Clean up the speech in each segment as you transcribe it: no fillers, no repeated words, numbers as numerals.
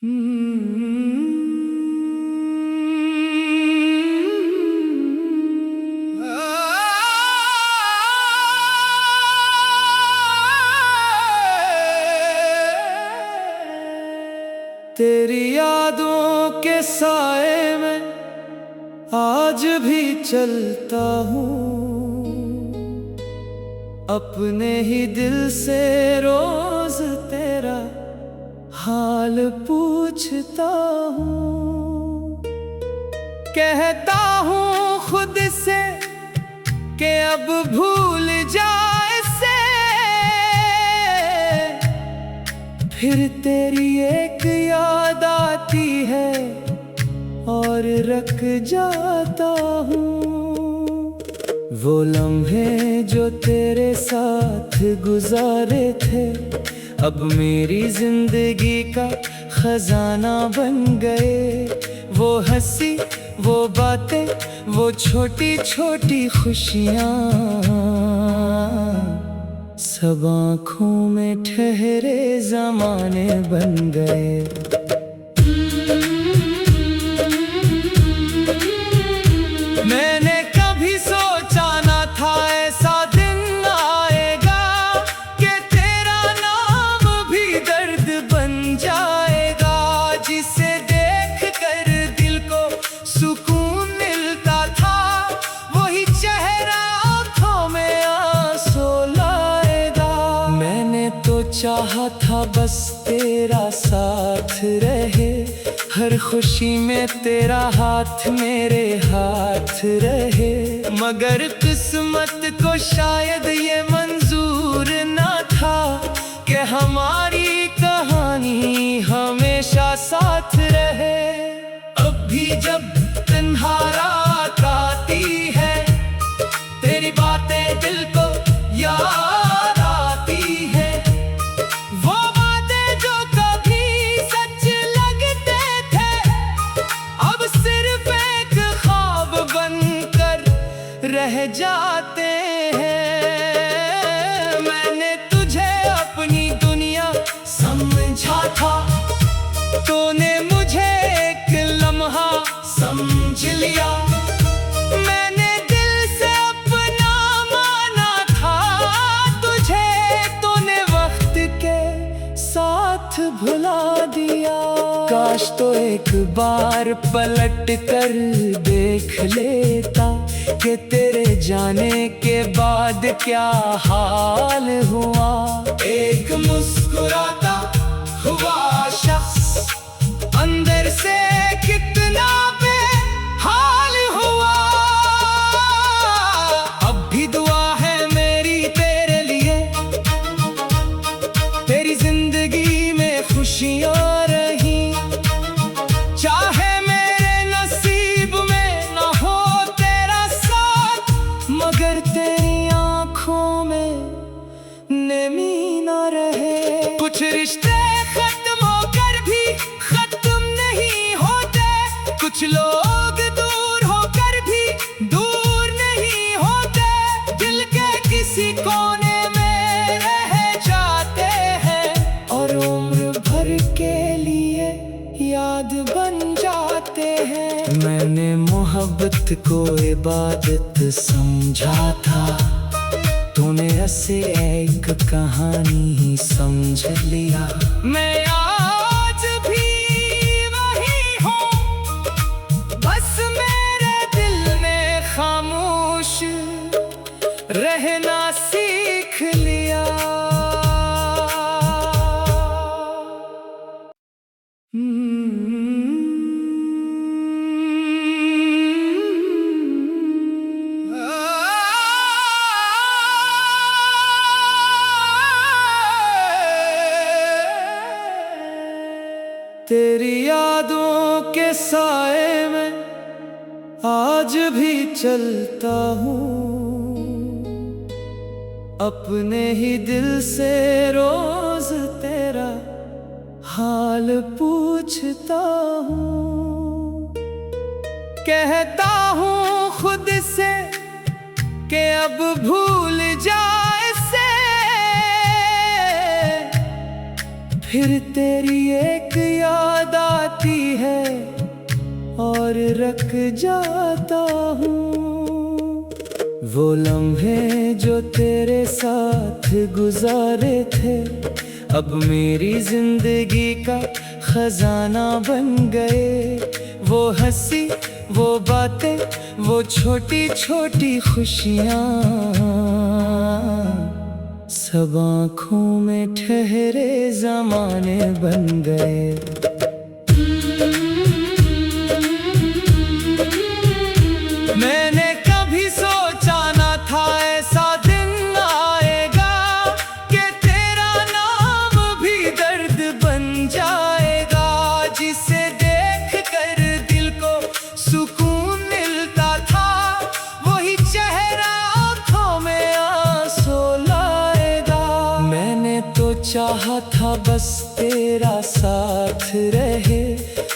तेरी यादों के साए में आज भी चलता हूँ, अपने ही दिल से रोज तेरा हाल पूछता हूँ। कहता हूँ खुद से कि अब भूल जा इसे, फिर तेरी एक याद आती है और रख जाता हूँ। वो लम्हे जो तेरे साथ गुजारे थे अब मेरी जिंदगी का खजाना बन गए। वो हंसी, वो बातें, वो छोटी छोटी खुशियाँ सब आँखों में ठहरे ज़माने बन गए। मैंने कभी सोचा न था ऐसा दिन आएगा कि तेरा नाम भी दर्द बन जाएगा। जिसे देख कर दिल को सुकून मिलता था वही चेहरा आँखों में आंसू लाएगा। मैंने तो चाहा था बस तेरा साथ रहे, हर खुशी में तेरा हाथ मेरे हाथ रहे। मगर किस्मत को शायद ये मंजूर ना था कि हमारी कहानी हमेशा साथ रहे। अब भी जब तन्हा रात आती है तेरी बातें दिल को याद आती है। वो बातें जो कभी सच लगते थे अब सिर्फ एक ख्वाब बनकर रह जाते हैं। मैंने तुझे अपनी दुनिया समझा था, तूने मुझे एक लम्हा समझ लिया। मैंने दिल से अपना माना था तुझे, तूने वक्त के साथ भुला दिया। काश तो एक बार पलट कर देख लेता कि तेरे जाने के बाद क्या हाल हुआ। एक मुस्कुराता हुआ शख्स अंदर से कितना बेहाल हुआ। अब भी दुआ है मेरी तेरे लिए, तेरी जिंदगी में खुशियाँ रही। चाहे मेरे नसीब में न हो तेरा साथ, मगर तेरी आँखों में नमी न रहे। कुछ रिश्ते खत्म होकर भी खत्म नहीं होते, कुछ लोग दूर होकर भी दूर नहीं होते। दिल के किसी कोने में रह जाते हैं और उम्र भर के लिए याद बन जाते हैं। मैंने मोहब्बत को इबादत समझा था, तूने ऐसे एक कहानी ही समझ लिया। मैं आज भी वही हूँ, बस मेरे दिल में खामोश रहना सीख लिया। तेरी यादों के साए में आज भी चलता हूँ, अपने ही दिल से रोज तेरा हाल पूछता हूँ। कहता हूँ खुद से कि अब भूल जा इसे, फिर तेरी एक याद और रख जाता हूँ। वो लम्हे जो तेरे साथ गुजारे थे अब मेरी जिंदगी का खजाना बन गए। वो हंसी, वो बातें, वो छोटी छोटी खुशियाँ सब आँखों में ठहरे ज़माने बन गए। मैंने कभी सोचा न था ऐसा दिन आएगा कि तेरा नाम भी दर्द बन जाएगा। जिसे देख कर दिल को सुकून मिलता था वही चेहरा आँखों में आंसू लाएगा। मैंने तो चाहा था बस तेरा साथ रहे,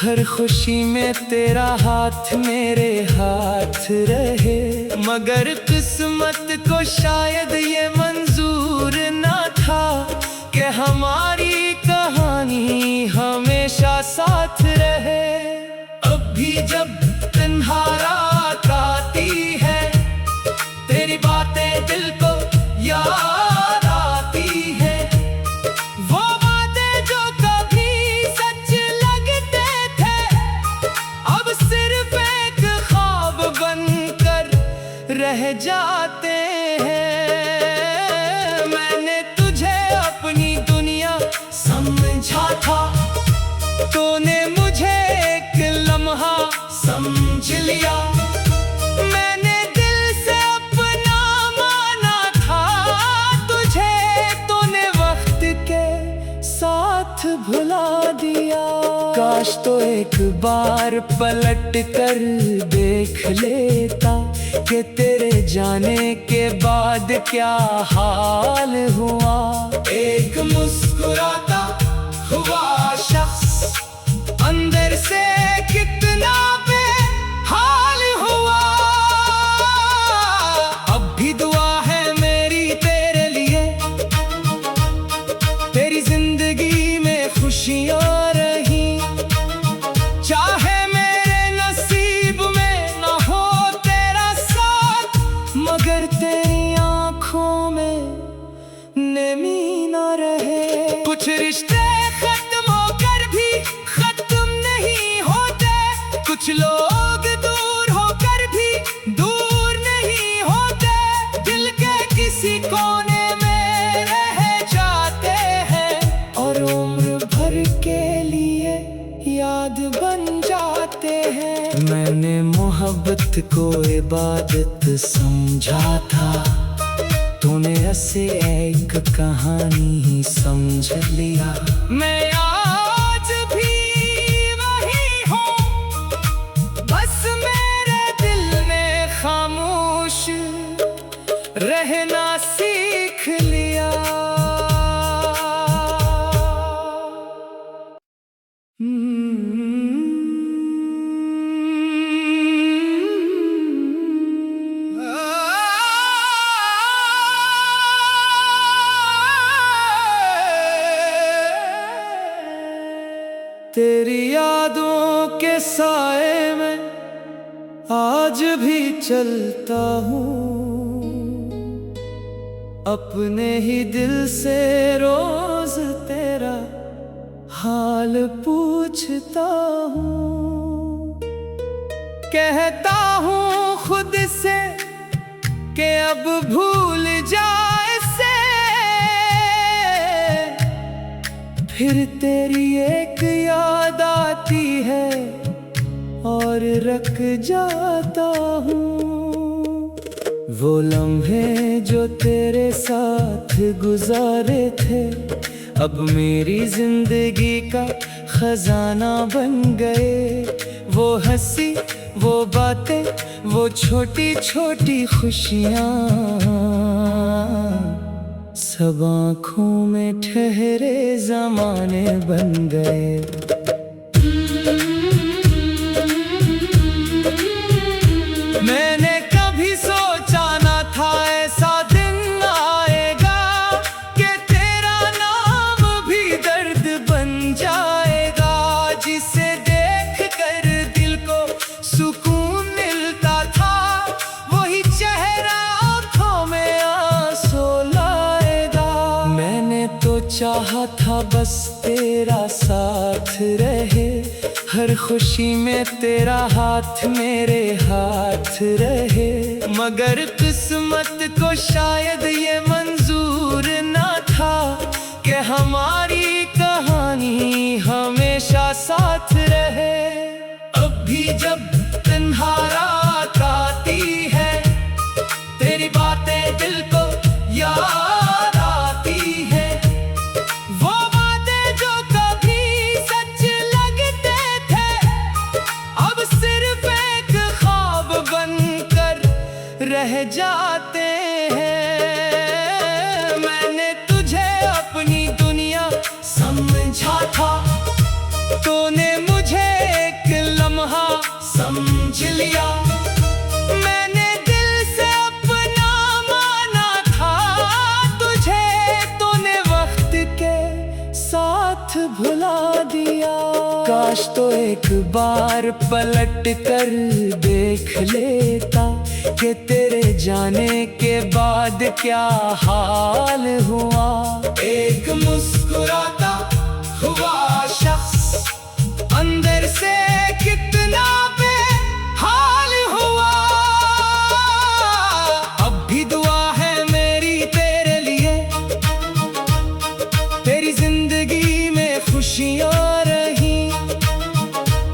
हर खुशी में तेरा हाथ मेरे हाथ रहे। मगर किस्मत को शायद ये मंजूर ना था कि हमारी कहानी हमेशा साथ रहे। अब भी जब तन्हा रात आती है तेरी बातें दिल को याद आती है। वो बातें जो कभी सच लगते थे अब सिर्फ एक ख्वाब बनकर रह जाते हैं। मैंने तुझे अपनी दुनिया समझा था, तूने मुझे एक लम्हा समझ लिया। मैंने दिल से अपना माना था तुझे, तूने वक्त के साथ भुला दिया। काश तो एक बार पलट कर देख लेता कि तेरे जाने के बाद क्या हाल हुआ। एक मुस्कुराता हुआ शख्स अंदर से कितना बेहाल हुआ। अब भी दुआ है मेरी तेरे लिए, तेरी जिंदगी में खुशियाँ रही। चाहे मेरे नसीब में न हो तेरा साथ मगर तेरी आँखों में नमी न रहे। कुछ रिश्ते खत्म होकर भी खत्म नहीं होते, कुछ लोग दूर होकर भी दूर नहीं होते। दिल के किसी कोने में रह जाते हैं और उम्र भर के लिए याद बन जाते हैं। मैंने मोहब्बत को इबादत समझा था, तूने ऐसे एक कहानी ही समझ लिया। मैं आज भी वही हूँ, बस मेरे दिल में खामोश रहना सीख लिया। तेरी यादों के साए में आज भी चलता हूँ, अपने ही दिल से रोज तेरा हाल पूछता हूँ। कहता हूँ खुद से कि अब भूल जाए से, फिर तेरी एक याद आती है और रख जाता हूँ। वो लम्हे जो तेरे साथ गुजारे थे अब मेरी जिंदगी का खजाना बन गए। वो हंसी, वो बातें, वो छोटी छोटी खुशियाँ सब आँखों में ठहरे ज़माने बन गए। मैंने कभी सोचा न था ऐसा दिन आएगा कि तेरा नाम भी दर्द बन जाएगा। जिसे देख कर दिल को बस तेरा साथ रहे, हर खुशी में तेरा हाथ मेरे हाथ रहे। मगर किस्मत को शायद ये मंजूर ना था कि हमारी कहानी हमेशा साथ रहे। अब भी जब तन्हा रात आती है, तेरी बातें दिल को याद आती है। वो बातें जो कभी सच लगते थे, अब सिर्फ एक ख्वाब बनकर रह जाते हैं। मैंने तुझे अपनी दुनिया समझा था, तूने मुझे एक लम्हा समझ लिया। मैंने दिल से अपना माना था तुझे, तूने वक्त के साथ भुला दिया। काश तो एक बार पलट कर देख लेता कि तेरे जाने के बाद क्या हाल हुआ। एक मुस्कुराता हुआ शख्स अंदर से कितना बेहाल हुआ। अब भी दुआ है मेरी तेरे लिए, तेरी जिंदगी में खुशियां रही।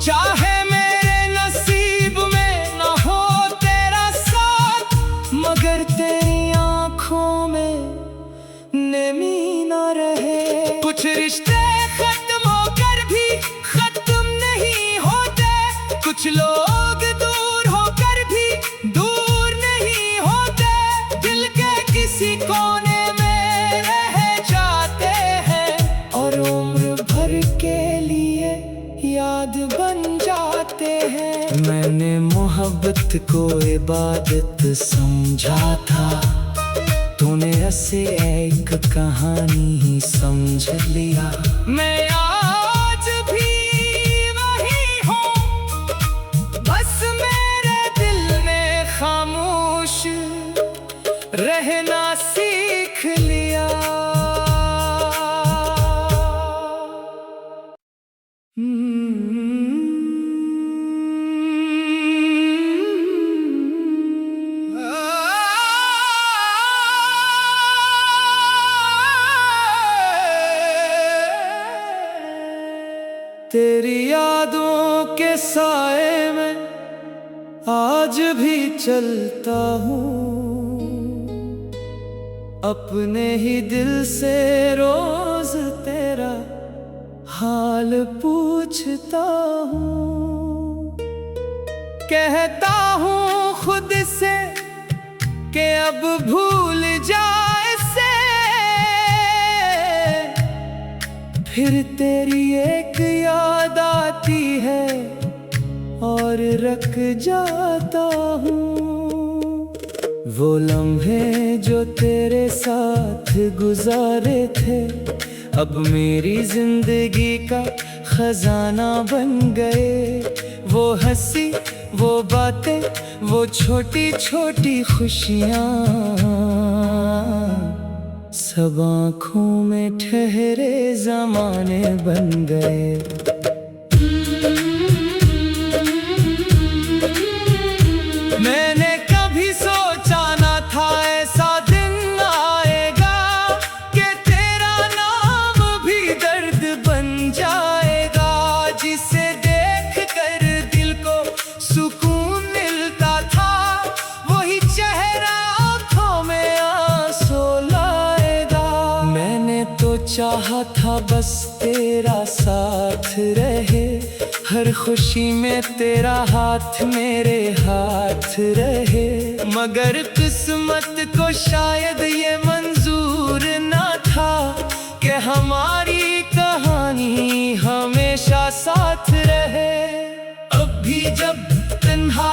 चाहे मेरे नसीब में न हो तेरा साथ, मगर तेरी आंखों में नमी न रहे। कुछ रिश्ते खत्म होकर भी खत्म नहीं होते, कुछ लोग दूर होकर भी दूर नहीं होते। दिल के किसी कोने में रह जाते हैं और उम्र भर के लिए याद बन जाते हैं। मैंने मोहब्बत को इबादत समझा था, तूने ऐसे एक कहानी ही समझ लिया। मैं आज भी वही हूँ, बस मेरे दिल ने खामोश रहना सीख लिया। तेरी यादों के साए में आज भी चलता हूँ, अपने ही दिल से रोज तेरा हाल पूछता हूँ। कहता हूँ खुद से कि अब भूल जाए से, फिर तेरी एक याद आती है और रख जाता हूँ। वो लम्हे जो तेरे साथ गुजारे थे, अब मेरी जिंदगी का खजाना बन गए। वो हंसी, वो बातें, वो छोटी छोटी खुशियाँ, सब आँखों में ठहरे ज़माने बन गए। मैंने कभी सोचा न था ऐसा दिन आएगा कि तेरा नाम भी दर्द बन जाएगा। जिसे देख कर दिल को सुकून मिलता था, वही चेहरा आँखों में आंसू लाएगा। मैंने तो चाहा था बस तेरा साथ रहे, हर खुशी में तेरा हाथ मेरे हाथ रहे। मगर किस्मत को शायद ये मंजूर ना था कि हमारी कहानी हमेशा साथ रहे। अब भी जब तन्हा